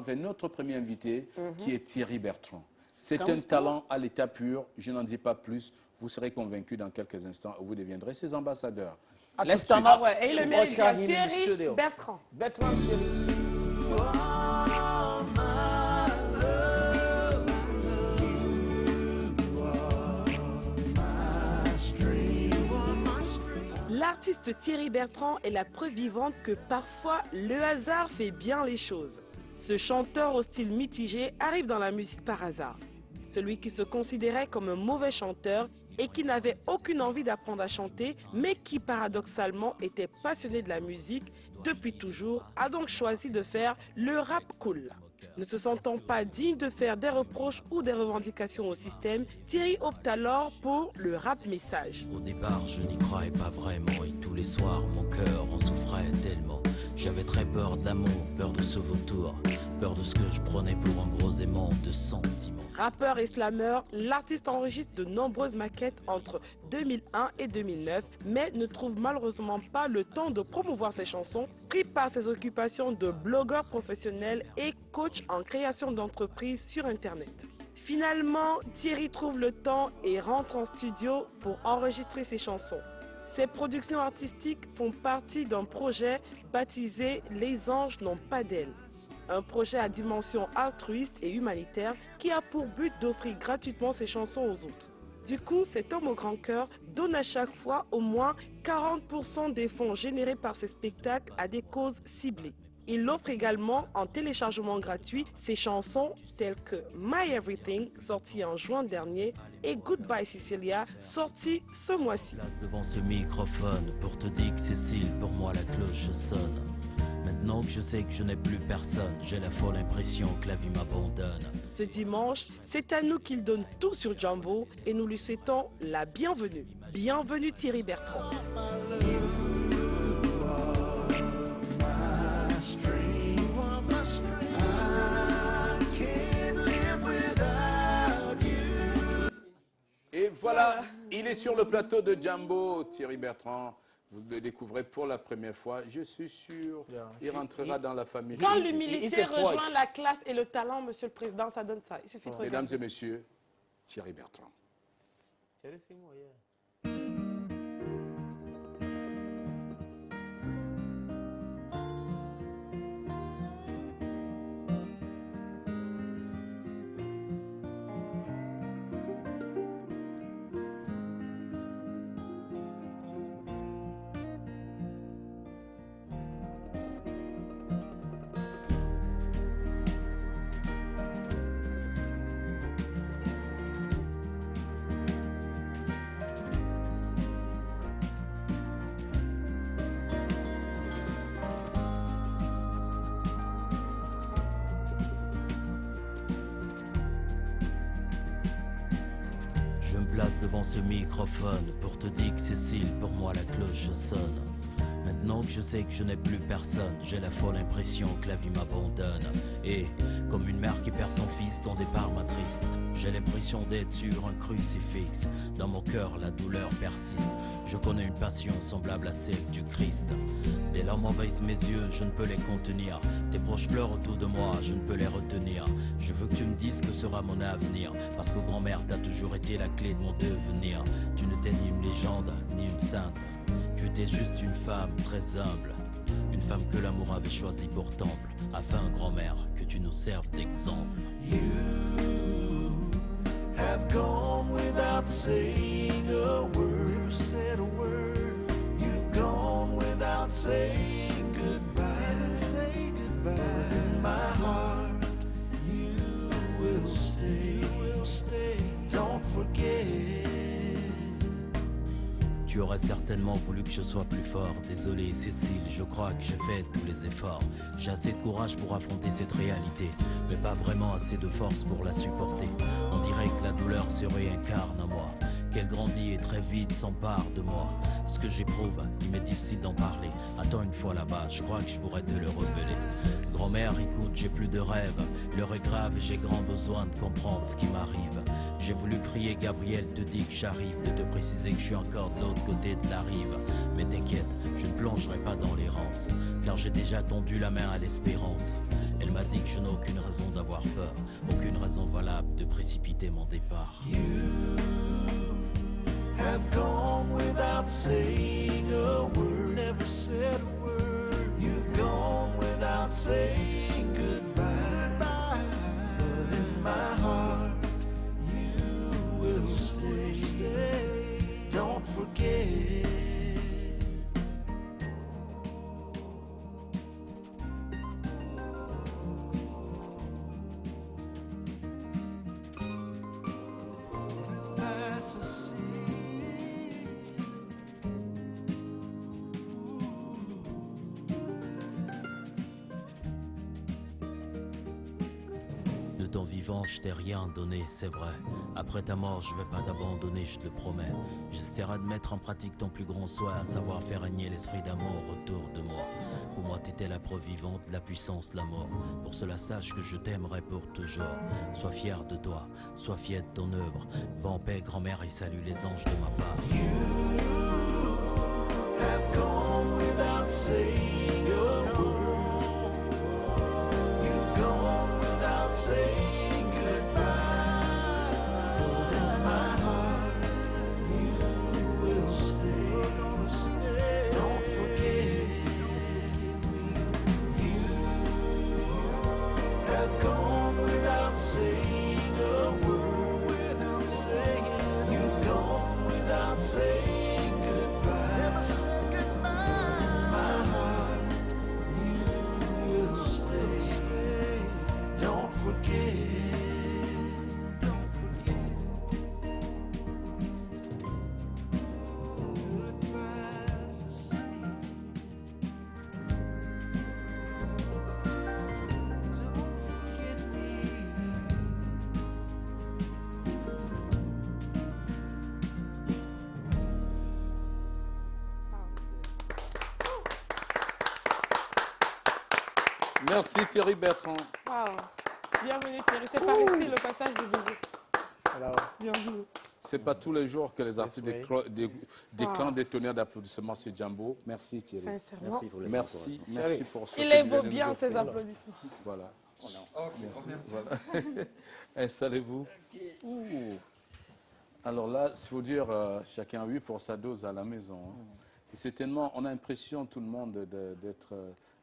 Enfin, notre premier invité, qui est Thierry Bertrand. C'est un talent à l'état pur, je n'en dis pas plus. Vous serez convaincus dans quelques instants, vous deviendrez ses ambassadeurs. L'instant et le mérite bien, Thierry Bertrand. Bertrand, Thierry. L'artiste Thierry Bertrand est la preuve vivante que parfois le hasard fait bien les choses. Ce chanteur au style mitigé arrive dans la musique par hasard. Celui qui se considérait comme un mauvais chanteur et qui n'avait aucune envie d'apprendre à chanter, mais qui paradoxalement était passionné de la musique depuis toujours, a donc choisi de faire le rap cool. Ne se sentant pas digne de faire des reproches ou des revendications au système, Thierry opte alors pour le rap message. Au départ, je n'y croyais pas vraiment et tous les soirs, mon cœur en souffrait tellement. J'avais très peur de l'amour, peur de ce vautour, peur de ce que je prenais pour un gros aimant de sentiments. Rappeur et slameur, l'artiste enregistre de nombreuses maquettes entre 2001 et 2009, mais ne trouve malheureusement pas le temps de promouvoir ses chansons, pris par ses occupations de blogueur professionnel et coach en création d'entreprises sur Internet. Finalement, Thierry trouve le temps et rentre en studio pour enregistrer ses chansons. Ces productions artistiques font partie d'un projet baptisé « Les anges n'ont pas d'ailes ». Un projet à dimension altruiste et humanitaire qui a pour but d'offrir gratuitement ses chansons aux autres. Du coup, cet homme au grand cœur donne à chaque fois au moins 40% des fonds générés par ses spectacles à des causes ciblées. Il offre également en téléchargement gratuit ses chansons telles que My Everything, sorti en juin dernier, et Goodbye Cecilia, sorti ce mois-ci. Devant ce microphone, pour te dire que Cécile, pour moi la cloche sonne. Maintenant que je sais que je n'ai plus personne, j'ai la folle impression que la vie m'abandonne. Ce dimanche, c'est à nous qu'il donne tout sur Jambo et nous lui souhaitons la bienvenue. Bienvenue Thierry Bertrand. Et voilà, il est sur le plateau de Jambo, Thierry Bertrand. Vous le découvrez pour la première fois. Je suis sûr, il rentrera dans la famille. Quand l'humilité rejoint la classe et le talent, Monsieur le Président, ça donne ça. Il suffit de regarder. Mesdames et messieurs, Thierry Bertrand. Je me place devant ce microphone pour te dire que Cécile, pour moi la cloche sonne. Maintenant que je sais que je n'ai plus personne, j'ai la folle impression que la vie m'abandonne. Et comme une mère qui perd son fils, ton départ m'attriste. J'ai l'impression d'être sur un crucifix. Dans mon cœur, la douleur persiste. Je connais une passion semblable à celle du Christ. Des larmes envahissent mes yeux, je ne peux les contenir. Tes proches pleurent autour de moi, je ne peux les retenir. Je veux que tu me dises que sera mon avenir. Parce que grand-mère, t'as toujours été la clé de mon devenir. Tu n'étais ni une légende, ni une sainte. Tu étais juste une femme très humble. Une femme que l'amour avait choisie pour temple. Afin, grand-mère, que tu nous serves d'exemple. You have gone without saying a word, said a word. You've gone without saying goodbye. Didn't say goodbye. But in my heart, you will stay. Don't forget. Tu aurais certainement voulu que je sois plus fort. Désolé Cécile, je crois que j'ai fait tous les efforts. J'ai assez de courage pour affronter cette réalité, mais pas vraiment assez de force pour la supporter. On dirait que la douleur se réincarne en moi, qu'elle grandit et très vite s'empare de moi. Ce que j'éprouve, il m'est difficile d'en parler. Attends une fois là-bas, je crois que je pourrais te le révéler. Grand-mère, écoute, j'ai plus de rêve. L'heure est grave et j'ai grand besoin de comprendre ce qui m'arrive. J'ai voulu crier, Gabriel te dit que j'arrive, de te préciser que je suis encore de l'autre côté de la rive. Mais t'inquiète, je ne plongerai pas dans l'errance, car j'ai déjà tendu la main à l'espérance. Elle m'a dit que je n'ai aucune raison d'avoir peur, aucune raison valable de précipiter mon départ. Have gone without saying a word, never said a word. You've gone without saying goodbye. But in my heart, you will stay. Don't forget. Past the sea. De ton vivant, je t'ai rien donné, c'est vrai. Après ta mort, je vais pas t'abandonner, je te le promets. J'essaierai de mettre en pratique ton plus grand souhait, à savoir faire régner l'esprit d'amour autour de moi. Pour moi, t'étais la preuve vivante de la puissance de la mort. Pour cela, sache que je t'aimerai pour toujours. Sois fier de toi, sois fier de ton œuvre. Va en paix, grand-mère, et salue les anges de ma part. Have gone without saying a word. You've gone without saying goodbye. In my heart, you will stay. Don't forget. You have gone without saying a word. Without saying, you've gone without saying goodbye. Never said goodbye. My heart, you will stay. Don't forget. Don't forget. Goodbye, Cecilia. Don't forget me. Merci Thierry Bertrand. Wow. Bienvenue Thierry, c'est par ici le passage de musique. Alors, Bienvenue. C'est pas tous les jours que les artistes oui. déclenchent des tonnerres d'applaudissements sur Djambo. Merci Thierry. Sincèrement. Merci pour les Merci, encouragements. merci pour ce Il que les vous vaut venez bien nous ces offrir. applaudissements. Voilà. Voilà. Installez-vous. Ouh. Alors là, il faut dire, chacun a eu pour sa dose à la maison. Hein. Et c'est tellement, on a l'impression, tout le monde, d'être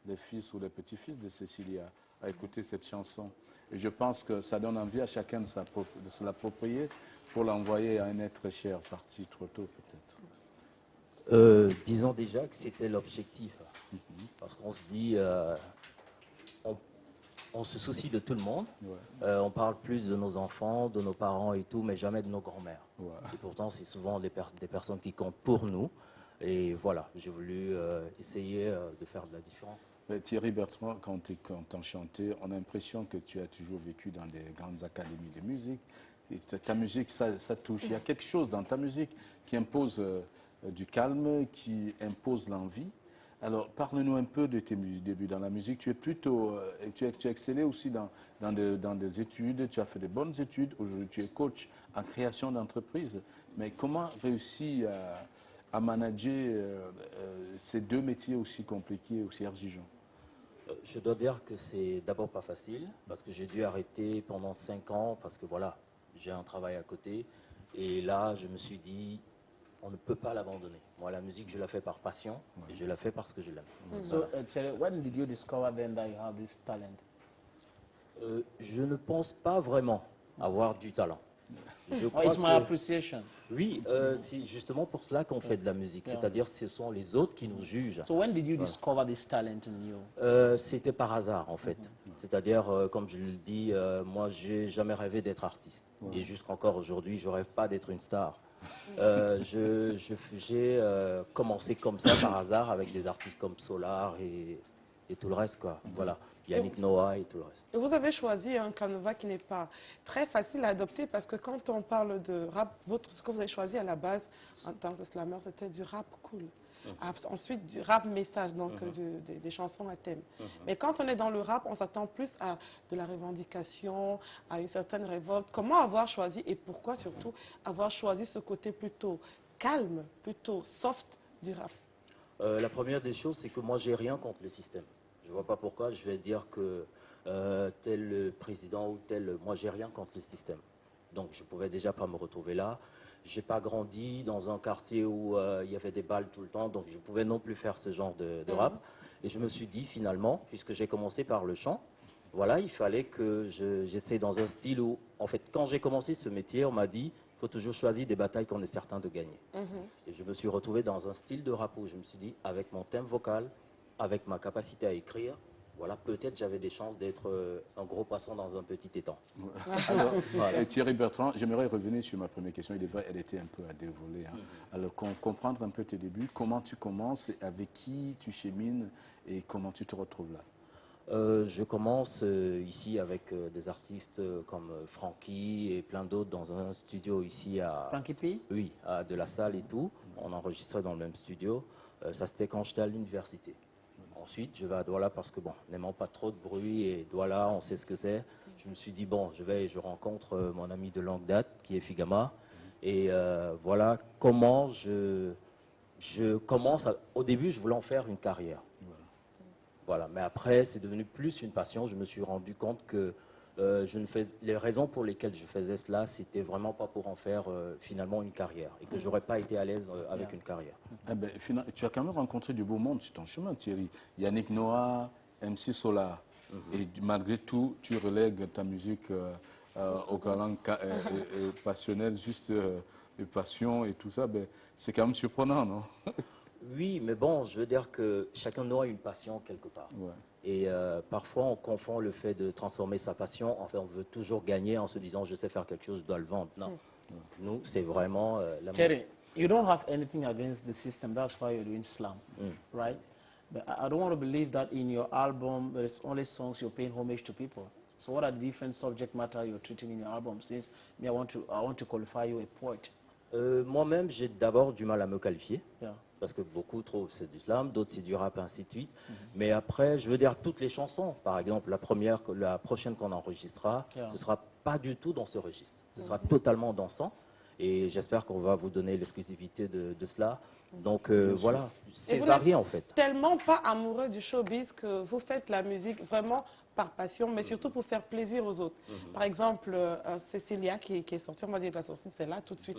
les fils ou les petits-fils de Cécilia à écouter cette chanson. Et je pense que ça donne envie à chacun de se l'approprier pour l'envoyer à un être cher, parti trop tôt peut-être. Disons déjà que c'était l'objectif. Parce qu'on se dit, on se soucie de tout le monde. Ouais. On parle plus de nos enfants, de nos parents et tout, mais jamais de nos grands-mères. Ouais. Et pourtant, c'est souvent des personnes qui comptent pour nous. Et voilà, j'ai voulu essayer de faire de la différence. Thierry Bertrand, quand tu chantais, on a l'impression que tu as toujours vécu dans des grandes académies de musique. Et ta musique, ça touche. Il y a quelque chose dans ta musique qui impose du calme, qui impose l'envie. Alors, parle-nous un peu de tes débuts dans la musique. Tu es plutôt, tu as excellé aussi dans des études, tu as fait de bonnes études. Aujourd'hui, tu es coach en création d'entreprise. Mais comment réussir à manager ces deux métiers aussi compliqués, aussi exigeants? Je dois dire que c'est d'abord pas facile, parce que j'ai dû arrêter pendant 5 ans, parce que voilà, j'ai un travail à côté. Et là, je me suis dit, on ne peut pas l'abandonner. Moi, la musique, je la fais par passion, et je la fais parce que je l'aime. so Thierry, when did you discover then that you have this talent? Je ne pense pas vraiment avoir du talent. Je Oh, crois it's my que- appreciation. Oui, c'est justement pour cela qu'on fait de la musique. C'est-à-dire que ce sont les autres qui nous jugent. So when did you discover this talent in you? C'était par hasard, en fait. C'est-à-dire, comme je le dis, moi, j'ai jamais rêvé d'être artiste. Et jusqu'encore aujourd'hui, je rêve pas d'être une star. J'ai commencé comme ça, par hasard, avec des artistes comme Solar et tout le reste, quoi. Voilà. Yannick Noah et tout le reste. Et vous avez choisi un canevas qui n'est pas très facile à adopter parce que quand on parle de rap, ce que vous avez choisi à la base en tant que slammer, c'était du rap cool. Ensuite, du rap message, donc des chansons à thème. Mais quand on est dans le rap, on s'attend plus à de la revendication, à une certaine révolte. Comment avoir choisi et pourquoi surtout avoir choisi ce côté plutôt calme, plutôt soft du rap? La première des choses, c'est que moi, j'ai rien contre le système. Je ne vois pas pourquoi je vais dire que tel président ou tel. Moi, j'ai rien contre le système. Donc, je pouvais déjà pas me retrouver là. J'ai pas grandi dans un quartier où il y avait des balles tout le temps, donc je pouvais non plus faire ce genre de rap. Et je me suis dit, finalement, puisque j'ai commencé par le chant, voilà, il fallait que j'essaie dans un style où, en fait, quand j'ai commencé ce métier, on m'a dit, il faut toujours choisir des batailles qu'on est certain de gagner. Et je me suis retrouvé dans un style de rap où je me suis dit, avec mon thème vocal, avec ma capacité à écrire, voilà, peut-être j'avais des chances d'être un gros poisson dans un petit étang. Alors, Thierry Bertrand, j'aimerais revenir sur ma première question. Il est vrai, elle était un peu à dévoiler. Hein. Alors, comprendre un peu tes débuts, comment tu commences, avec qui tu chemines et comment tu te retrouves là? Je commence ici avec des artistes comme Frankie et plein d'autres dans un studio ici à... Frankie P? Oui, à De La Salle et tout. On enregistrait dans le même studio. Ça, c'était quand j'étais à l'université. Ensuite, je vais à Douala parce que, bon, n'aimant pas trop de bruit et Douala, on sait ce que c'est. Je me suis dit, bon, je rencontre mon ami de longue date qui est Figama. Et voilà comment je commence. Au début, je voulais en faire une carrière. Voilà, mais après, c'est devenu plus une passion. Je me suis rendu compte que les raisons pour lesquelles je faisais cela, c'était vraiment pas pour en faire finalement une carrière et que j'aurais pas été à l'aise avec une carrière. Eh ben, tu as quand même rencontré du beau monde sur ton chemin, Thierry. Yannick Noah, MC Solar. Et malgré tout, tu relègues ta musique au galant passionnel, juste de passion et tout ça. Ben, c'est quand même surprenant, non? Oui, mais bon, je veux dire que chacun de nous a une passion quelque part. Ouais. Et parfois, on confond le fait de transformer sa passion. En fait, on veut toujours gagner en se disant, je sais faire quelque chose, je dois le vendre. Non. Nous, c'est vraiment l'amour. Thierry, you don't have anything against the system. That's why you're doing slam, right? But I don't want to believe that in your album, there's only songs you're paying homage to people. So what are the different subject matter you're treating in your album? Since me, I want to qualify you a poet. Moi-même, j'ai d'abord du mal à me qualifier. Yeah. Parce que beaucoup trouvent c'est du slam, d'autres c'est du rap, ainsi de suite. Mais après, je veux dire, toutes les chansons, par exemple, la prochaine qu'on enregistrera, ce ne sera pas du tout dans ce registre. Ce sera totalement dansant. Et j'espère qu'on va vous donner l'exclusivité de cela. Donc voilà, c'est varié en fait. Tellement pas amoureux du showbiz que vous faites la musique vraiment par passion, mais surtout pour faire plaisir aux autres. Par exemple, Cécilia qui est sortie, on m'a dit que la sortie c'est là tout de suite.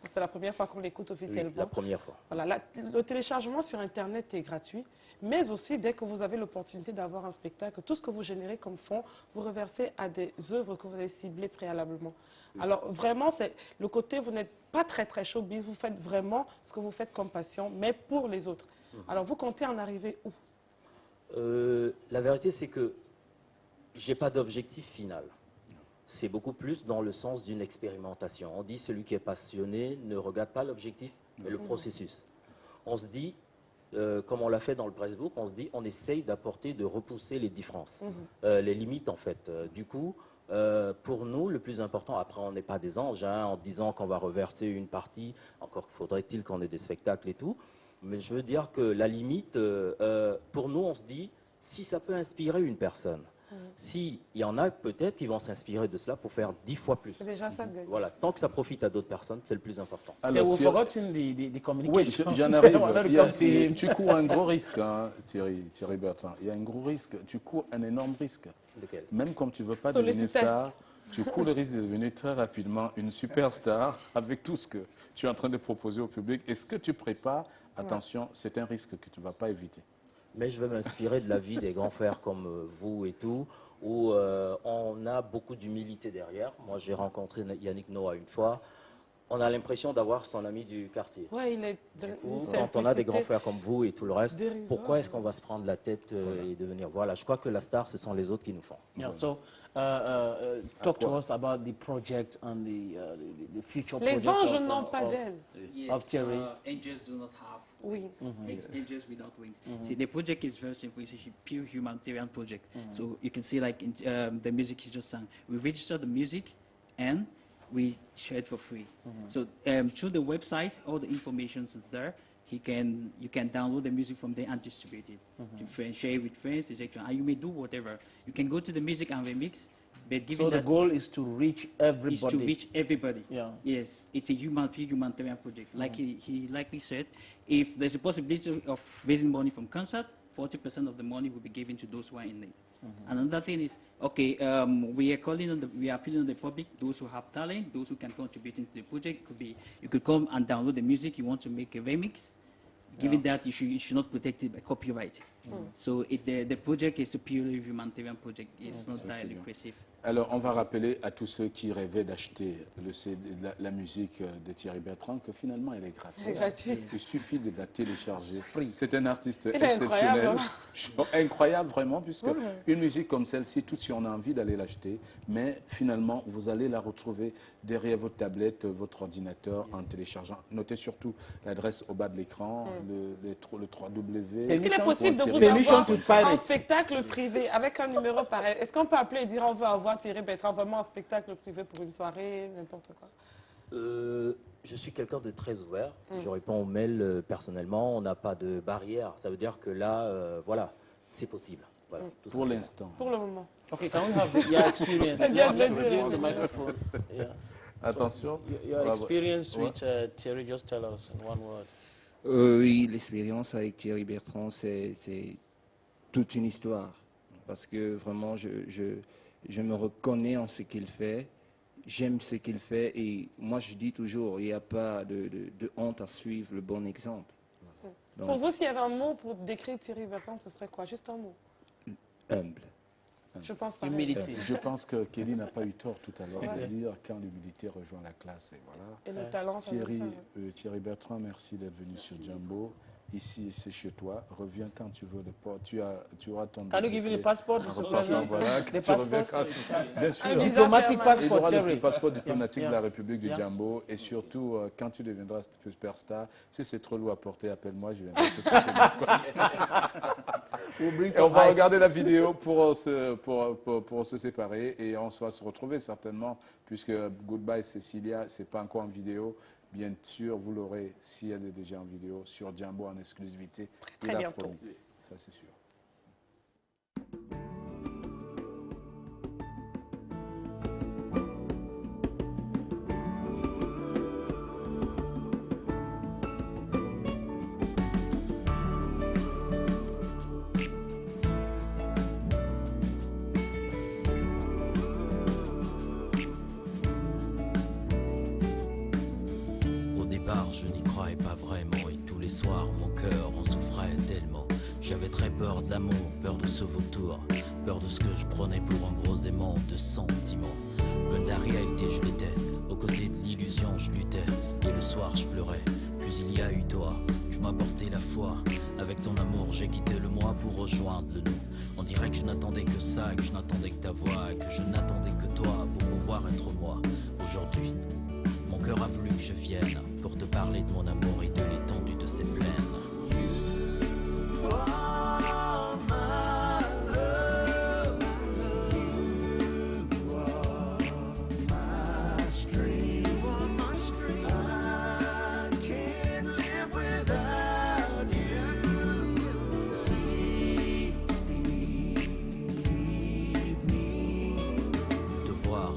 C'est la première fois qu'on l'écoute officiellement. Oui, la première fois. Voilà, le téléchargement sur Internet est gratuit, mais aussi dès que vous avez l'opportunité d'avoir un spectacle, tout ce que vous générez comme fonds, vous reversez à des œuvres que vous avez ciblées préalablement. Alors vraiment, c'est le côté, vous n'êtes pas très showbiz, vous faites vraiment ce que vous faites comme passion, mais pour les autres. Alors vous comptez en arriver où? La vérité, c'est que j'ai pas d'objectif final. C'est beaucoup plus dans le sens d'une expérimentation. On dit celui qui est passionné ne regarde pas l'objectif, mais le processus. On se dit, comme on l'a fait dans le Pressbook, on se dit, on essaye d'apporter, de repousser les différences, les limites en fait. Du coup, pour nous, le plus important, après on n'est pas des anges, hein, en disant qu'on va reverser une partie, encore faudrait-il qu'on ait des spectacles et tout, mais je veux dire que la limite, pour nous, on se dit, si ça peut inspirer une personne, s'il y en a peut-être qui vont s'inspirer de cela pour faire 10 fois plus. C'est déjà ça de gagner. Voilà, tant que ça profite à d'autres personnes, c'est le plus important. Alors, We've Thierry- forgotten the communication. Oui, j'en arrive. Tu cours un gros risque, hein, Thierry Bertrand. Il y a un gros risque. Tu cours un énorme risque. Lequel? Même comme tu ne veux pas devenir Sollicitation. star, tu cours le risque de devenir très rapidement une superstar avec tout ce que tu es en train de proposer au public. Est-ce que tu prépares? Attention, c'est un risque que tu ne vas pas éviter. Mais je vais m'inspirer de la vie des grands frères comme vous et tout, où on a beaucoup d'humilité derrière. Moi, j'ai rencontré Yannick Noah une fois. On a l'impression d'avoir son ami du quartier. Ouais, il est Quand on a des grands frères comme vous et tout le reste, dérisoire. pourquoi est-ce qu'on va se prendre la tête et devenir... Voilà, je crois que la star, ce sont les autres qui nous font. Yeah, so talk to us about the project and the future Les project anges of, n'ont pas of- d'aile. Of Thierry. Angels do not have Oui. angels without wings. See, the project is very simple. It's a pure humanitarian project. So you can see, like in, the music he just sang. We register the music, and we share it for free. So through the website, all the information is there. You can download the music from there and distribute it to friends, share it with friends, etc. And you may do whatever. You can go to the music and remix. But given So the that goal is to reach everybody. is to reach everybody. Yeah. Yes, it's a pure humanitarian project. Like he likely said, if there's a possibility of raising money from concert, 40% of the money will be given to those who are in need. Another thing is, okay, we are appealing on the public, those who have talent, those who can contribute into the project. Could be, you could come and download the music you want to make a remix. Given that you should not protect it by copyright. So the project is a purely humanitarian project. It's not that lucrative. Alors, on va rappeler à tous ceux qui rêvaient d'acheter la musique de Thierry Bertrand que finalement, elle est gratuite. C'est gratuit. Il suffit de la télécharger. Free. C'est un artiste Il est exceptionnel. incroyable. Incroyable, vraiment, puisque une musique comme celle-ci, tout si on a envie d'aller l'acheter, mais finalement, vous allez la retrouver derrière votre tablette, votre ordinateur, en téléchargeant. Notez surtout l'adresse au bas de l'écran, le 3W. Est-ce qu'il est possible de vous Permission avoir to un pirates. spectacle privé avec un numéro pareil? Est-ce qu'on peut appeler et dire on veut avoir Thierry Bertrand vraiment un spectacle privé pour une soirée, n'importe quoi? Je suis quelqu'un de très ouvert. Je réponds aux mails personnellement. On n'a pas de barrière. Ça veut dire que là, voilà, c'est possible. Voilà, tout Pour simplement. l'instant. Pour le moment. Okay, can we have your experience? C'est bien de le Give dire. the microphone. Yeah. Attention. Your Bravo. experience Ouais. with Thierry, just tell us in one word. Oui, l'expérience avec Thierry Bertrand, c'est toute une histoire. Parce que vraiment, je me reconnais en ce qu'il fait. J'aime ce qu'il fait. Et moi, je dis toujours, il n'y a pas de honte à suivre le bon exemple. Donc, Pour vous, s'il y avait un mot pour décrire Thierry Bertrand, ce serait quoi? Juste un mot. humble. Je pense pas. Humility. Je pense que Kelly n'a pas eu tort tout à l'heure de dire quand l'humilité rejoint la classe. Et voilà. Et le talent, ça veut Thierry, dire ça. Thierry Bertrand, merci d'être venu sur Jumbo. Ici, c'est chez toi. Reviens quand tu veux. Tu auras ton. Can you give me the passport? Un repartant, voilà, que The tu reviens passport? quand tu- Bien sûr. Un visa Diplomatic permanent. Il passport, aura le Thierry. passeport diplomatique Yeah. de la République du Yeah. Jumbo. Et surtout, quand tu deviendras superstar, si c'est trop lourd à porter, appelle-moi, je viendrai te soutenir. We'll bring Et on some va hype. regarder la vidéo pour se séparer et on va se retrouver certainement, puisque Goodbye Cecilia, c'est pas encore en vidéo. Bien sûr, vous l'aurez, si elle est déjà en vidéo, sur Jumbo en exclusivité. Très Il a bientôt. promis. Ça, c'est sûr. Au départ, je n'y croyais pas vraiment et tous les soirs, mon cœur en souffrait tellement. J'avais très peur de l'amour, peur de ce vautour, peur de ce que je prenais pour un gros aimant de sentiments. Loin de la réalité, je l'étais, aux côtés de l'illusion, je luttais. Et le soir, je pleurais, puis il y a eu toi. Tu m'as porté la foi, avec ton amour, j'ai quitté le moi pour rejoindre le nous. On dirait que je n'attendais que ça, que je n'attendais que ta voix, et que je n'attendais que toi pour pouvoir être moi. Aujourd'hui, mon cœur a voulu que je vienne pour te parler de mon amour et de l'étendue de ses plaines. Oh, my love, you are my stream. I can't live without you. Please believe me. Te voir,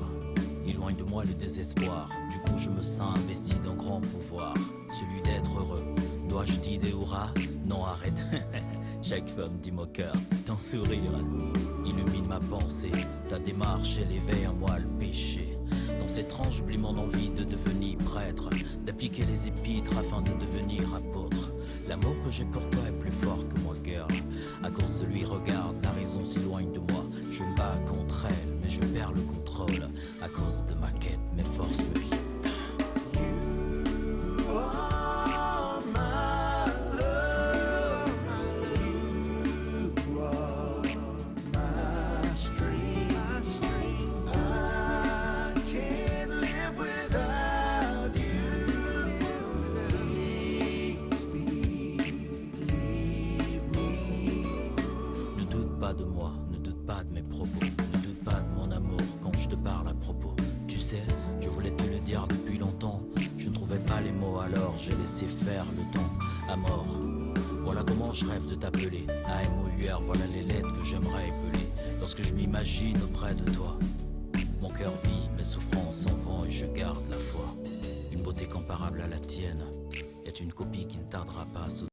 éloigne de moi le désespoir. Du coup, je me sens investi d'un grand pouvoir, celui d'être heureux. Dois-je t'aider au rat? Non, arrête. Chaque femme dit mon cœur, ton sourire illumine ma pensée. Ta démarche, elle éveille en moi le péché. Dans cette tranche, j'oublie mon envie de devenir prêtre, d'appliquer les épîtres afin de devenir apôtre. L'amour que j'ai pour toi est plus fort que moi, girl. À cause de lui, regarde, la raison s'éloigne de moi. Je me bats contre elle, mais je perds le contrôle. À cause de ma quête, mes forces me quittent. Oh, my love, you are my stream. I can't live without you. Please believe me. Ne doute pas de moi, ne doute pas de mes propos, ne doute pas de mon amour quand je te parle à propos. Tu sais, je voulais te le dire depuis longtemps, je ne trouvais pas les mots alors j'ai laissé faire le temps. À mort, voilà comment je rêve de t'appeler. A-M-O-U-R, voilà les lettres que j'aimerais épeler lorsque je m'imagine auprès de toi. Mon cœur vit, mes souffrances s'en vont et je garde la foi. Une beauté comparable à la tienne est une copie qui ne tardera pas à se